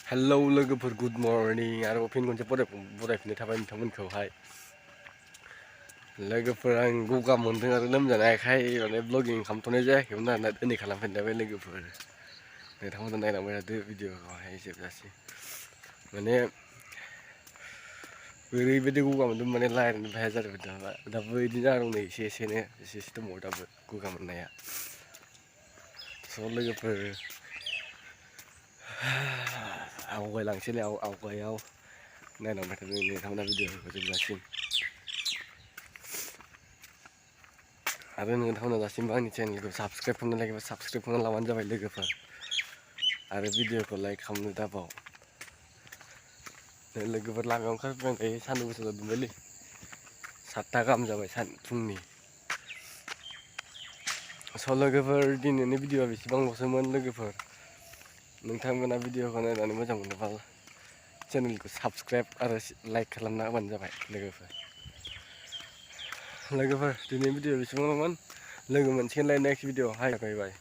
Hello लोगोफोर good morning आरो फिन खनसे बरायफिननाय थाबाय नोंथांमोनखौहाय लोगोफोर आं गगा मोनदों आरो लोमजानायखाय माने ब्लगिं खालामथ'नाय जायाखैमोन आरोना दिनै खालामफिनलायबाय लोगोफोर नोंथांमोना नायलांबाय थादो भिडिअखौहाय जोबजासिम माने ओरैबायदि गगा मोनदों माने रायज्लायनो हाया जादों दाबो बिदिनो जादों नै एसे दंबावो दाबो गगा मोननाया स' लोगोफोर आवगायलांसैलाय आवगायाव नायलांबाय थादों नोंथांमोना भिडिअफोरखौ जोबजासिम आरो नोंथांमोना दासिमबो आंनि चेनेलखौ साबस्क्राइब खालामनो लायोबा साबस्क्राइब खालामना लाबानो जाबाय लोगोफोर आरो भिडिअखौ लाइक खालामनो दाबाव लोगोफोर लामायाव ओंखारबोबाय थायो सान्दुं गोसा दुंबायलै 7टा गाहाम जाबाय फुंनि स' लोगोफोर दिनैनि भिडिअआ बेसेबांल'सोमोन लोगोफोर नोंथांमोना भिडिअखौ नायनानै मोजां मोनोबा चेनेलखौ साबस्क्राइब आरो लाइक खालामना होबानो जाबाय लोगोफोर दिनैनि भिडिअ बेसेबांल'मोन लोगो मोनसिगोनलाय नेक्स्ट भिडिअआवहाय बाय बाय।